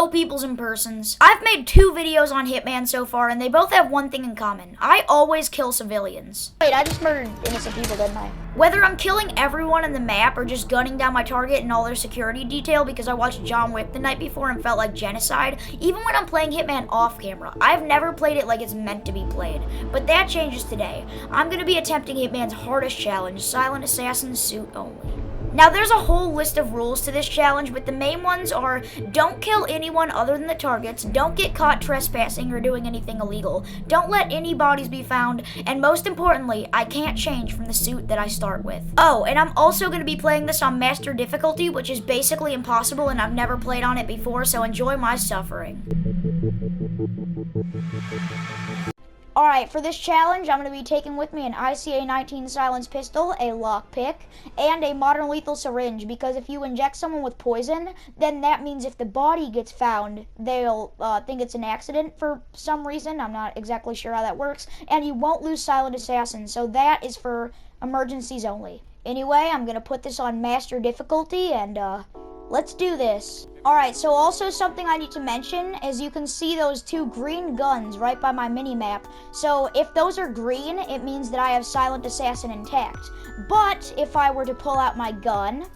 Hello, peoples and persons. I've made 2 videos on Hitman so far, and they both have one thing in common. I always kill civilians. Wait, I just murdered innocent people, didn't I? Whether I'm killing everyone in the map or just gunning down my target and all their security detail because I watched John Wick the night before and felt like genocide, even when I'm playing Hitman off camera, I've never played it like it's meant to be played. But that changes today. I'm going to be attempting Hitman's hardest challenge, Silent Assassin Suit Only. Now, there's a whole list of rules to this challenge, but the main ones are don't kill anyone other than the targets, don't get caught trespassing or doing anything illegal, don't let any bodies be found, and most importantly, I can't change from the suit that I start with. Oh, and I'm also going to be playing this on Master Difficulty, which is basically impossible, and I've never played on it before, so enjoy my suffering. Alright, for this challenge, I'm going to be taking with me an ICA-19 silenced pistol, a lockpick, and a modern lethal syringe, because if you inject someone with poison, then that means if the body gets found, they'll think it's an accident for some reason. I'm not exactly sure how that works, and you won't lose Silent Assassin, so that is for emergencies only. Anyway, I'm going to put this on Master Difficulty, and let's do this. Alright, so also something I need to mention is you can see those 2 green guns right by my mini-map. So if those are green, it means that I have Silent Assassin intact. But if I were to pull out my gun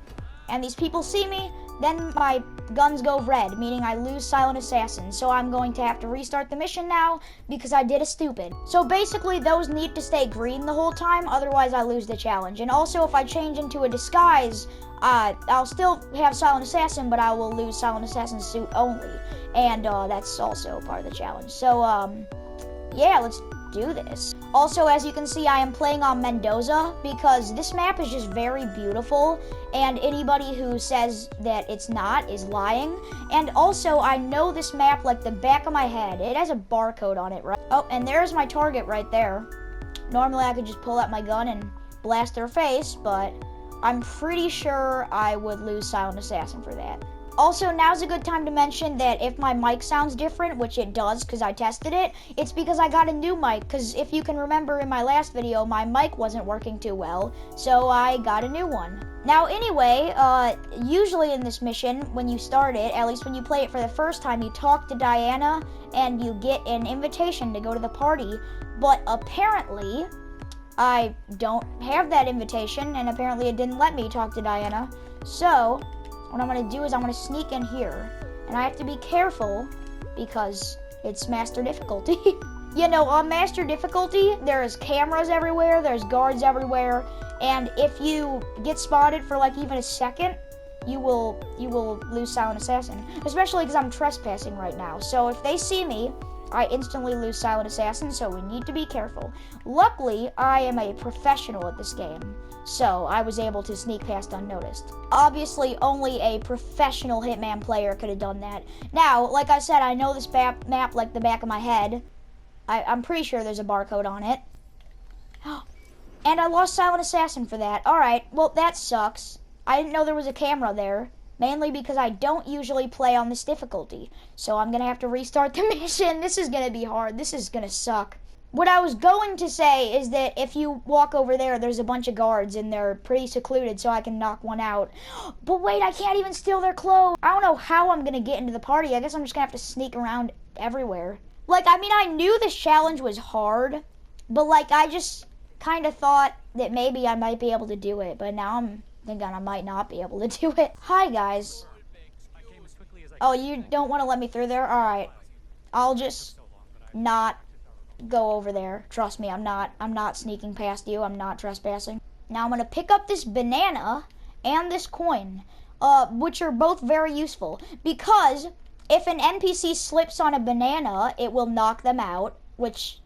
and these people see me, then my guns go red, meaning I lose Silent Assassin. So I'm going to have to restart the mission now because I did a stupid. So basically those need to stay green the whole time, otherwise I lose the challenge. And also if I change into a disguise, I'll still have Silent Assassin, but I will lose Silent Assassin Suit Only. And that's also part of the challenge. So yeah, let's do this. Also, as you can see, I am playing on Mendoza because this map is just very beautiful, and anybody who says that it's not is lying. And also, I know this map like the back of my head. It has a barcode on it, right? Oh, and there's my target right there. Normally, I could just pull out my gun and blast their face, but I'm pretty sure I would lose Silent Assassin for that. Also, now's a good time to mention that if my mic sounds different, which it does because I tested it, it's because I got a new mic, because if you can remember in my last video, my mic wasn't working too well, so I got a new one. Now anyway, usually in this mission, when you start it, at least when you play it for the first time, you talk to Diana and you get an invitation to go to the party, but apparently I don't have that invitation, and apparently it didn't let me talk to Diana, so what I'm going to do is I'm going to sneak in here, and I have to be careful because it's Master Difficulty. You know, on Master Difficulty, there's cameras everywhere, there's guards everywhere, and if you get spotted for like even a second, you will lose Silent Assassin, especially because I'm trespassing right now. So if they see me, I instantly lose Silent Assassin, so we need to be careful. Luckily, I am a professional at this game, so I was able to sneak past unnoticed. Obviously, only a professional Hitman player could have done that. Now, like I said, I know this map like the back of my head. I'm pretty sure there's a barcode on it. And I lost Silent Assassin for that. Alright, well, that sucks. I didn't know there was a camera there. Mainly because I don't usually play on this difficulty. So I'm going to have to restart the mission. This is going to be hard. This is going to suck. What I was going to say is that if you walk over there, there's a bunch of guards and they're pretty secluded, so I can knock one out. But wait, I can't even steal their clothes. I don't know how I'm going to get into the party. I guess I'm just going to have to sneak around everywhere. Like, I mean, I knew this challenge was hard, but like, I just kind of thought that maybe I might be able to do it, but now I'm thinking I might not be able to do it. Hi, guys. Oh, you don't want to let me through there? Alright. I'll just not go over there. Trust me, I'm not sneaking past you. I'm not trespassing. Now I'm going to pick up this banana and this coin, which are both very useful, because if an NPC slips on a banana, it will knock them out, which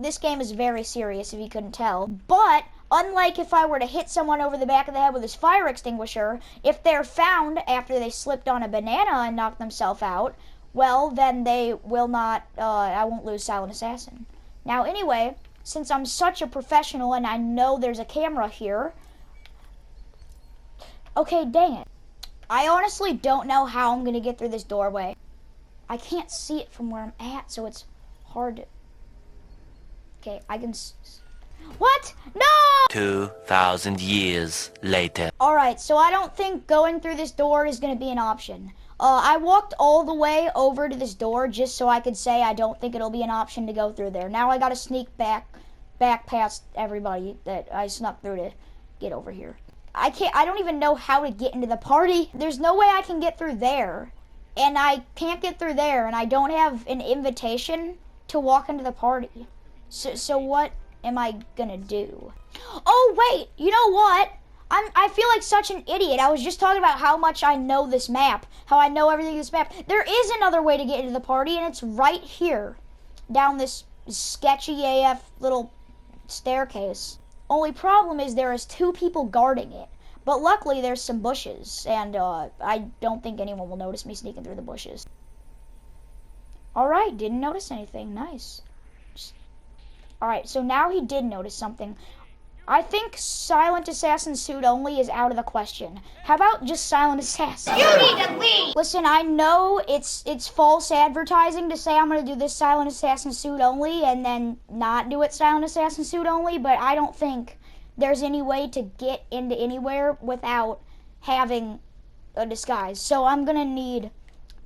this game is very serious if you couldn't tell. But unlike if I were to hit someone over the back of the head with this fire extinguisher, if they're found after they slipped on a banana and knocked themselves out, well, then they will not, I won't lose Silent Assassin. Now, anyway, since I'm such a professional and I know there's a camera here, okay, dang it. I honestly don't know how I'm going to get through this doorway. I can't see it from where I'm at, so it's hard to... Okay, I can... What? No! 2,000 years later. Alright, so I don't think going through this door is going to be an option. I walked all the way over to this door just so I could say I don't think it'll be an option to go through there. Now I gotta sneak back past everybody that I snuck through to get over here. I don't even know how to get into the party. There's no way I can get through there. And I can't get through there, and I don't have an invitation to walk into the party. So what am I gonna do? Oh wait, you know what? I feel like such an idiot. I was just talking about how much I know this map, how I know everything in this map. There is another way to get into the party, and it's right here, down this sketchy AF little staircase. Only problem is there is 2 people guarding it. But luckily there's some bushes, and I don't think anyone will notice me sneaking through the bushes. Alright, didn't notice anything. Nice. Alright, so now he did notice something. I think Silent Assassin suit only is out of the question. How about just Silent Assassin? You need to leave! Listen, I know it's false advertising to say I'm going to do this Silent Assassin suit only and then not do it Silent Assassin suit only, but I don't think there's any way to get into anywhere without having a disguise. So I'm going to need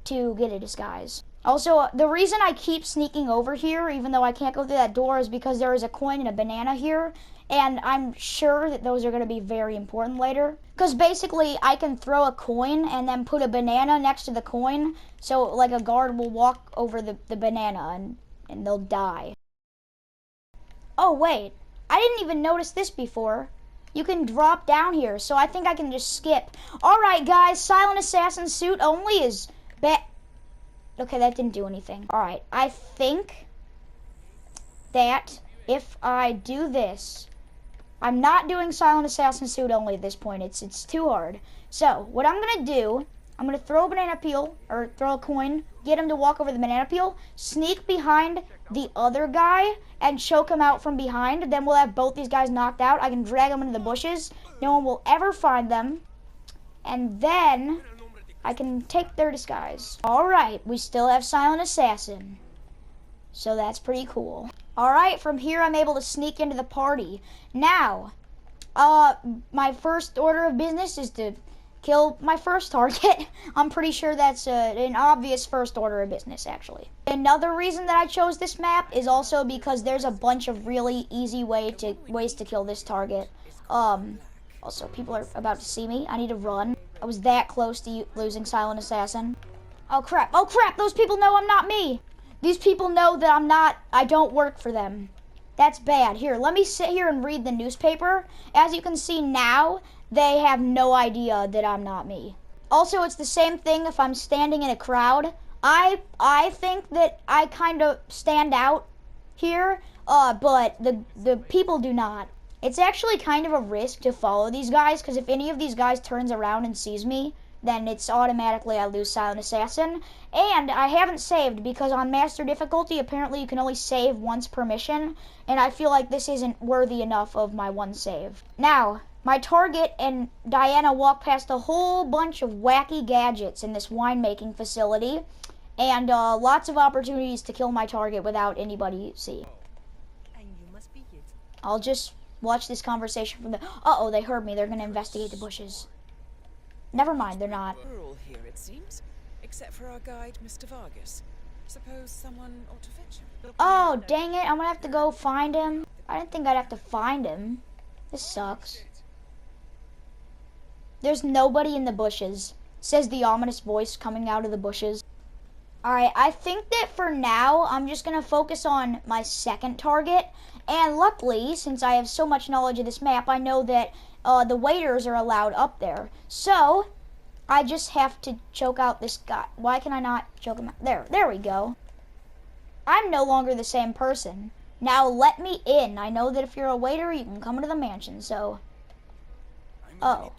to get a disguise. Also, the reason I keep sneaking over here, even though I can't go through that door, is because there is a coin and a banana here, and I'm sure that those are going to be very important later. Because basically, I can throw a coin and then put a banana next to the coin, so like a guard will walk over the banana and they'll die. Oh wait, I didn't even notice this before. You can drop down here, so I think I can just skip. Alright guys, Silent Assassin suit only is Okay, that didn't do anything. Alright, I think that if I do this, I'm not doing Silent Assassin suit only at this point. It's too hard. So, what I'm going to do, I'm going to throw a banana peel, or throw a coin, get him to walk over the banana peel, sneak behind the other guy, and choke him out from behind. Then we'll have both these guys knocked out. I can drag them into the bushes. No one will ever find them. And then I can take their disguise. Alright, we still have Silent Assassin. So that's pretty cool. Alright, from here I'm able to sneak into the party. Now, my first order of business is to kill my first target. I'm pretty sure that's an obvious first order of business, actually. Another reason that I chose this map is also because there's a bunch of really easy ways to kill this target. Also, people are about to see me. I need to run. I was that close to losing Silent Assassin. Oh crap, those people know I'm not me. These people know that I don't work for them. That's bad. Here, let me sit here and read the newspaper. As you can see now, they have no idea that I'm not me. Also, it's the same thing if I'm standing in a crowd. I think that I kind of stand out here, but the people do not. It's actually kind of a risk to follow these guys, because if any of these guys turns around and sees me, then it's automatically I lose Silent Assassin. And I haven't saved, because on Master Difficulty, apparently you can only save once per mission, and I feel like this isn't worthy enough of my one save. Now, my target and Diana walk past a whole bunch of wacky gadgets in this winemaking facility, and lots of opportunities to kill my target without anybody seeing. I'll just watch this conversation from the... Uh-oh, they heard me. They're going to investigate the bushes. Never mind, they're not. We're all here, it seems, except for our guide, Mr. Vargas. Suppose someone ought to fetch him. Oh, dang it. I'm going to have to go find him. I didn't think I'd have to find him. This sucks. There's nobody in the bushes, says the ominous voice coming out of the bushes. Alright, I think that for now, I'm just going to focus on my second target. And luckily, since I have so much knowledge of this map, I know that the waiters are allowed up there. So, I just have to choke out this guy. Why can I not choke him out? There we go. I'm no longer the same person. Now let me in. I know that if you're a waiter, you can come into the mansion, so... Oh.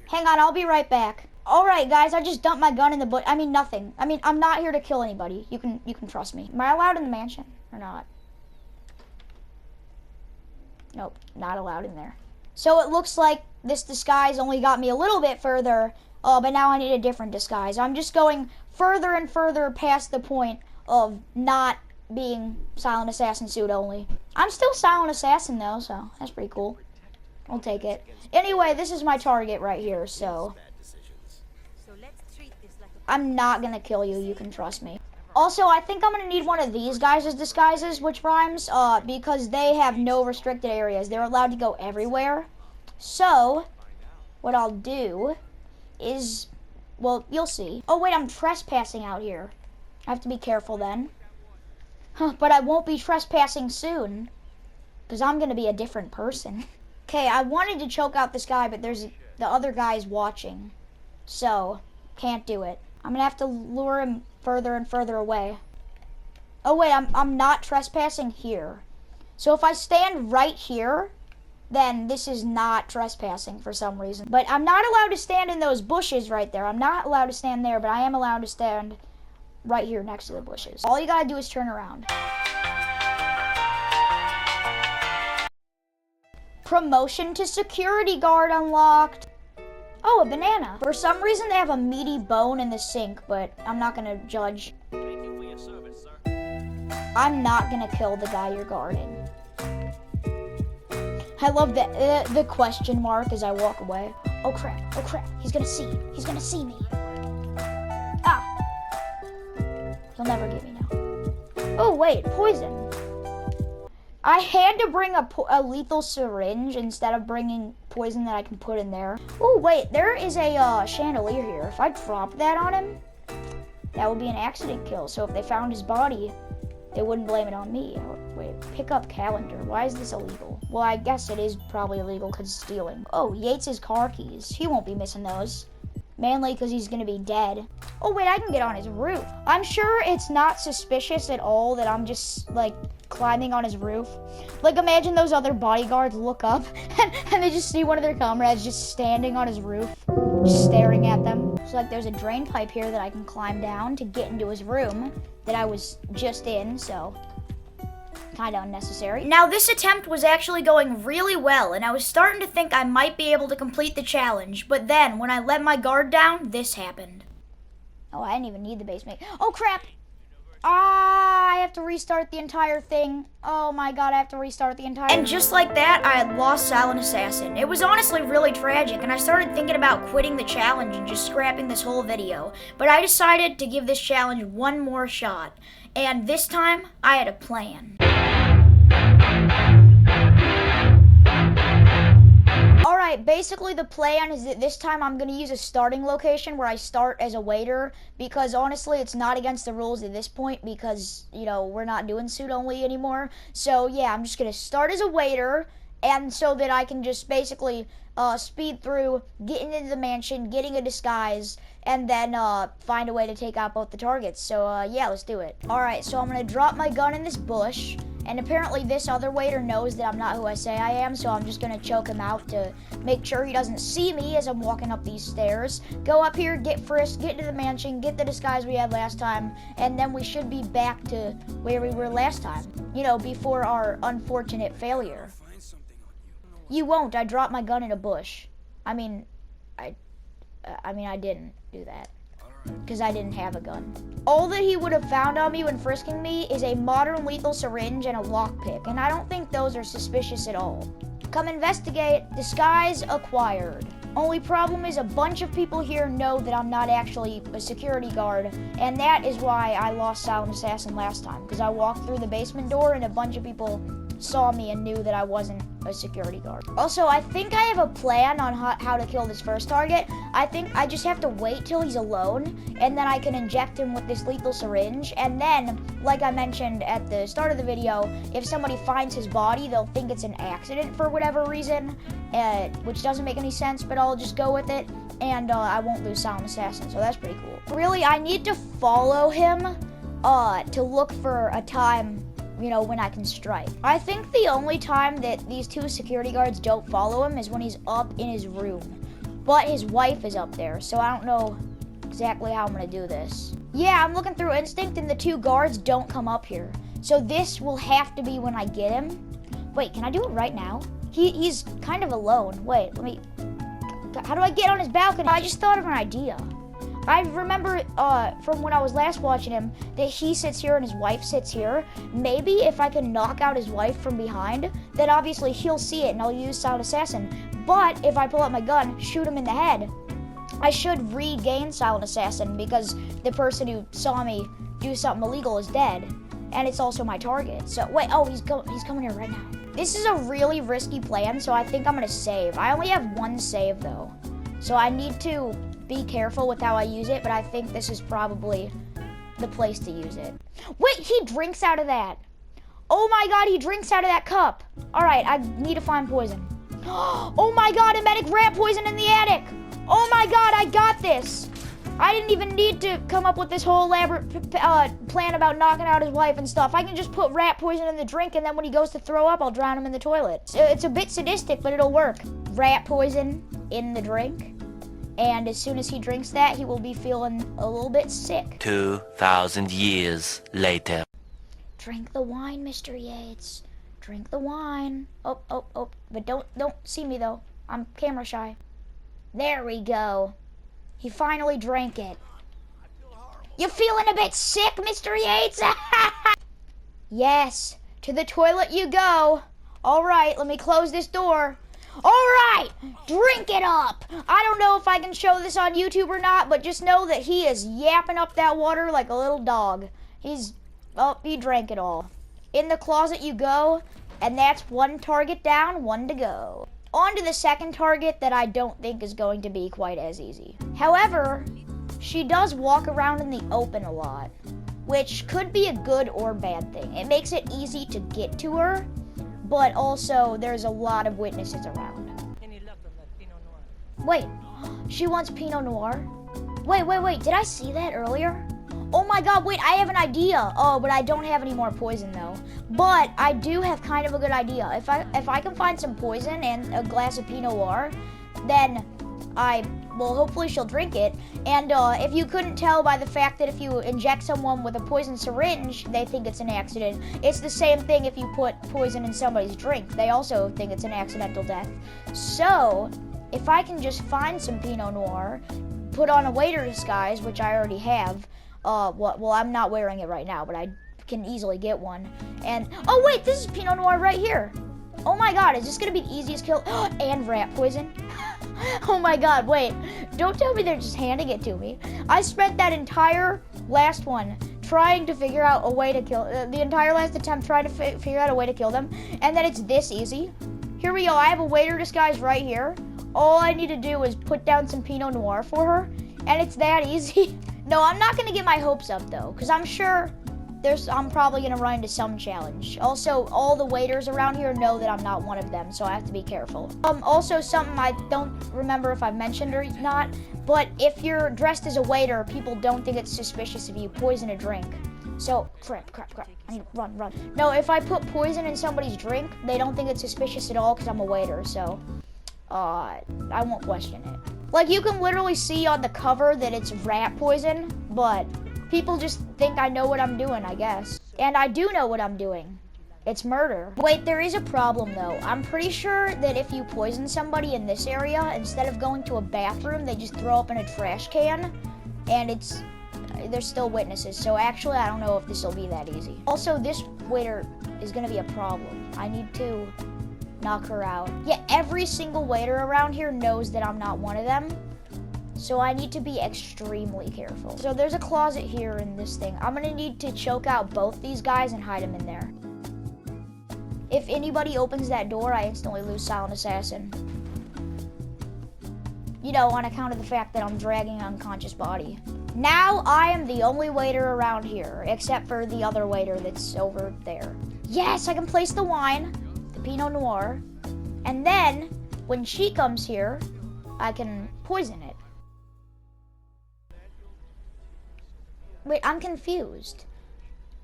Hang on, I'll be right back. Alright guys, I just dumped my gun in the bush. I mean nothing. I mean, I'm not here to kill anybody. You can trust me. Am I allowed in the mansion or not? Nope, not allowed in there. So it looks like this disguise only got me a little bit further, but now I need a different disguise. I'm just going further and further past the point of not being Silent Assassin suit only. I'm still Silent Assassin though, so that's pretty cool. I'll take it. Anyway, this is my target right here, so... I'm not gonna kill you, you can trust me. Also, I think I'm gonna need one of these guys as disguises, which rhymes, because they have no restricted areas. They're allowed to go everywhere. So, what I'll do is, well, you'll see. Oh wait, I'm trespassing out here. I have to be careful then. But I won't be trespassing soon, because I'm gonna be a different person. Okay, I wanted to choke out this guy, but the other guy's watching. So, can't do it. I'm gonna have to lure him further and further away. Oh wait, I'm not trespassing here. So if I stand right here, then this is not trespassing for some reason. But I'm not allowed to stand in those bushes right there. I'm not allowed to stand there, but I am allowed to stand right here next to the bushes. All you gotta do is turn around. Promotion to security guard unlocked. Oh, a banana. For some reason, they have a meaty bone in the sink, but I'm not gonna judge. Thank you for your service, sir. I'm not gonna kill the guy you're guarding. I love the question mark as I walk away. Oh crap, he's gonna see me. Ah. He'll never get me now. Oh wait, poison. I had to bring a lethal syringe instead of bringing poison that I can put in there. Oh wait, there is a chandelier here. If I drop that on him, that would be an accident kill. So if they found his body, they wouldn't blame it on me. Wait, pick up calendar. Why is this illegal? Well, I guess it is probably illegal because it's stealing. Oh, Yates' car keys. He won't be missing those. Mainly because he's gonna be dead. Oh wait, I can get on his roof. I'm sure it's not suspicious at all that I'm just like climbing on his roof. Like imagine those other bodyguards look up and they just see one of their comrades just standing on his roof, just staring at them. So like there's a drain pipe here that I can climb down to get into his room that I was just in, so kind of unnecessary. Now this attempt was actually going really well and I was starting to think I might be able to complete the challenge, but then when I let my guard down, this happened. Oh, I didn't even need the basement. Oh crap! I have to restart the entire thing. Oh my god, I have to restart the entire thing. And just like that, I had lost Silent Assassin. It was honestly really tragic and I started thinking about quitting the challenge and just scrapping this whole video. But I decided to give this challenge one more shot. And this time, I had a plan. Alright, basically the plan is that this time I'm going to use a starting location where I start as a waiter because honestly it's not against the rules at this point because, you know, we're not doing suit only anymore. So yeah, I'm just going to start as a waiter and so that I can just basically speed through, getting into the mansion, getting a disguise, and then find a way to take out both the targets. So yeah, let's do it. Alright, so I'm going to drop my gun in this bush. And apparently this other waiter knows that I'm not who I say I am, so I'm just gonna choke him out to make sure he doesn't see me as I'm walking up these stairs. Go up here, get frisked, get to the mansion, get the disguise we had last time, and then we should be back to where we were last time. You know, before our unfortunate failure. You won't, I dropped my gun in a bush. I mean, I didn't do that. Because I didn't have a gun. All that he would have found on me when frisking me is a modern lethal syringe and a lockpick, and I don't think those are suspicious at all. Come investigate. Disguise acquired. Only problem is a bunch of people here know that I'm not actually a security guard, and that is why I lost Silent Assassin last time, because I walked through the basement door and a bunch of people saw me and knew that I wasn't a security guard. Also, I think I have a plan on how to kill this first target. I think I just have to wait till he's alone, and then I can inject him with this lethal syringe, and then, like I mentioned at the start of the video, if somebody finds his body, they'll think it's an accident for whatever reason, which doesn't make any sense, but I'll just go with it, and I won't lose Silent Assassin, so that's pretty cool. Really, I need to follow him to look for a time, you know, when I can strike. I think the only time that these two security guards don't follow him is when he's up in his room. But his wife is up there, so I don't know exactly how I'm gonna do this. Yeah, I'm looking through instinct and the two guards don't come up here. So this will have to be when I get him. Wait, can I do it right now? He's kind of alone. Wait, how do I get on his balcony? I just thought of an idea. I remember from when I was last watching him that he sits here and his wife sits here. Maybe if I can knock out his wife from behind, then obviously he'll see it and I'll use Silent Assassin. But if I pull out my gun, shoot him in the head, I should regain Silent Assassin because the person who saw me do something illegal is dead. And it's also my target. So, wait, oh, he's coming here right now. This is a really risky plan, so I think I'm gonna save. I only have one save though. So I need to be careful with how I use it, but I think this is probably the place to use it. Wait, he drinks out of that. Oh my God, he drinks out of that cup. All right, I need to find poison. Oh my God, emetic rat poison in the attic. Oh my God, I got this. I didn't even need to come up with this whole elaborate plan about knocking out his wife and stuff. I can just put rat poison in the drink, and then when he goes to throw up, I'll drown him in the toilet. It's a bit sadistic, but it'll work. Rat poison in the drink, and as soon as he drinks that, he will be feeling a little bit sick. 2,000 years later. Drink the wine, Mr. Yates. Drink the wine. Oh, but don't see me though. I'm camera shy. There we go. He finally drank it. You feeling a bit sick, Mr. Yates? Yes, to the toilet you go. All right, let me close this door. All right, drink it up. I don't know if I can show this on YouTube or not, but just know that he is yapping up that water like a little dog. He drank it all. In the closet you go, and that's one target down, one to go. On to the second target that I don't think is going to be quite as easy. However, she does walk around in the open a lot, which could be a good or bad thing. It makes it easy to get to her, but also there's a lot of witnesses around. Wait, she wants Pinot Noir? Wait, did I see that earlier? Oh my God, wait, I have an idea. Oh, but I don't have any more poison though. But I do have kind of a good idea. If I can find some poison and a glass of Pinot Noir, then hopefully she'll drink it. And if you couldn't tell by the fact that if you inject someone with a poison syringe, they think it's an accident. It's the same thing if you put poison in somebody's drink. They also think it's an accidental death. So, if I can just find some Pinot Noir, put on a waiter disguise, which I already have, well, I'm not wearing it right now, but I can easily get one. And, oh wait, this is Pinot Noir right here. Oh my God, is this gonna be the easiest kill? And rat poison. Oh my God, wait. Don't tell me they're just handing it to me. I spent that entire last one trying to figure out a way to kill, the entire last attempt trying to figure out a way to kill them, and then it's this easy. Here we go, I have a waiter disguise right here. All I need to do is put down some Pinot Noir for her, and it's that easy. No, I'm not gonna get my hopes up though, because I'm sure I'm probably gonna run into some challenge. Also, all the waiters around here know that I'm not one of them, so I have to be careful. Also something I don't remember if I've mentioned or not, but if you're dressed as a waiter, people don't think it's suspicious if you poison a drink. So, crap. I need to run. No, if I put poison in somebody's drink, they don't think it's suspicious at all because I'm a waiter, so I won't question it. Like, you can literally see on the cover that it's rat poison, but people just think I know what I'm doing, I guess. And I do know what I'm doing. It's murder. Wait, there is a problem though. I'm pretty sure that if you poison somebody in this area, instead of going to a bathroom, they just throw up in a trash can, and there's still witnesses. So actually, I don't know if this will be that easy. Also, this waiter is gonna be a problem. I need to knock her out. Yeah, every single waiter around here knows that I'm not one of them, so I need to be extremely careful. So there's a closet here in this thing. I'm gonna need to choke out both these guys and hide them in there. If anybody opens that door, I instantly lose Silent Assassin. You know, on account of the fact that I'm dragging an unconscious body. Now I am the only waiter around here, except for the other waiter that's over there. Yes, I can place the wine, the Pinot Noir, and then when she comes here, I can poison it. Wait, I'm confused.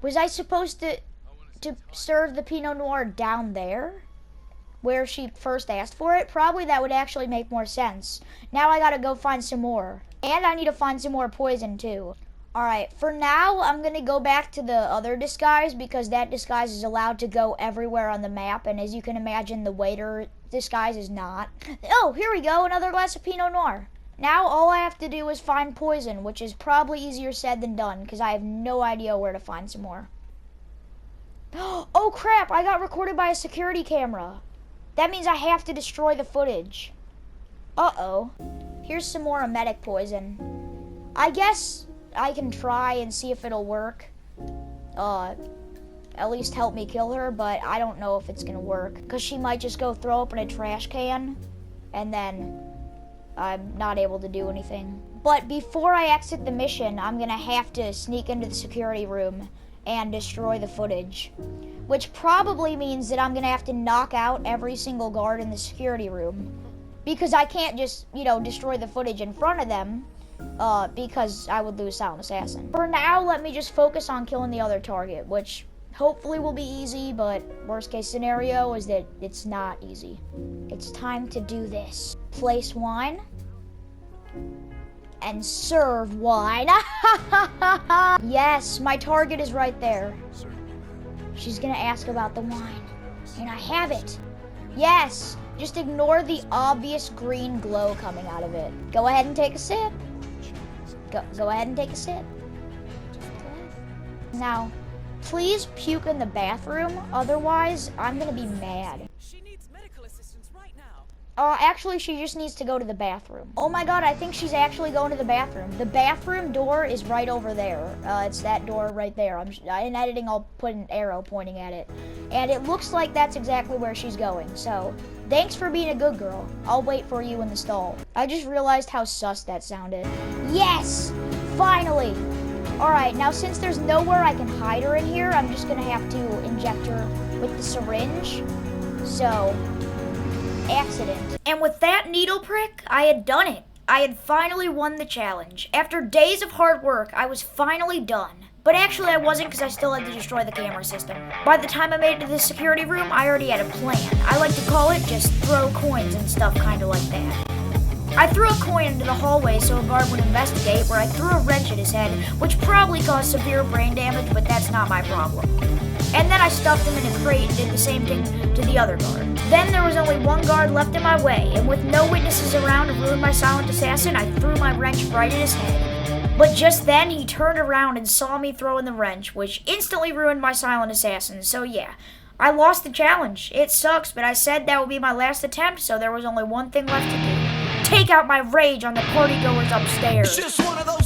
Was I supposed to serve the Pinot Noir down there, where she first asked for it? Probably that would actually make more sense. Now I gotta go find some more. And I need to find some more poison too. Alright, for now, I'm gonna go back to the other disguise because that disguise is allowed to go everywhere on the map, and as you can imagine, the waiter disguise is not. Oh, here we go, another glass of Pinot Noir. Now all I have to do is find poison, which is probably easier said than done because I have no idea where to find some more. Oh crap, I got recorded by a security camera. That means I have to destroy the footage. Uh-oh. Here's some more emetic poison. I guess I can try and see if it'll work. At least help me kill her, but I don't know if it's gonna work. Because she might just go throw up in a trash can, and then I'm not able to do anything. But before I exit the mission, I'm gonna have to sneak into the security room and destroy the footage. Which probably means that I'm gonna have to knock out every single guard in the security room. Because I can't just, destroy the footage in front of them, because I would lose Silent Assassin. For now, let me just focus on killing the other target, which hopefully will be easy, but worst case scenario is that it's not easy. It's time to do this. Place wine and serve wine. Yes, my target is right there. She's gonna ask about the wine, and I have it. Yes, just ignore the obvious green glow coming out of it. Go ahead and take a sip. Go ahead and take a sip. Now, please puke in the bathroom, otherwise I'm gonna be mad. She needs medical assistance right now. Actually, she just needs to go to the bathroom. Oh my god, I think she's actually going to the bathroom. The bathroom door is right over there. It's that door right there. In editing, I'll put an arrow pointing at it. And it looks like that's exactly where she's going, so thanks for being a good girl. I'll wait for you in the stall. I just realized how sus that sounded. Yes! Finally! Alright, now since there's nowhere I can hide her in here, I'm just gonna have to inject her with the syringe. So, accident. And with that needle prick, I had done it. I had finally won the challenge. After days of hard work, I was finally done. But actually I wasn't, because I still had to destroy the camera system. By the time I made it to the security room, I already had a plan. I like to call it just throw coins and stuff kind of like that. I threw a coin into the hallway so a guard would investigate, where I threw a wrench at his head, which probably caused severe brain damage, but that's not my problem. And then I stuffed him in a crate and did the same thing to the other guard. Then there was only one guard left in my way, and with no witnesses around to ruin my silent assassin, I threw my wrench right at his head. But just then, he turned around and saw me throwing the wrench, which instantly ruined my silent assassin, so yeah. I lost the challenge. It sucks, but I said that would be my last attempt, so there was only one thing left to do. Take out my rage on the partygoers upstairs. It's just one of those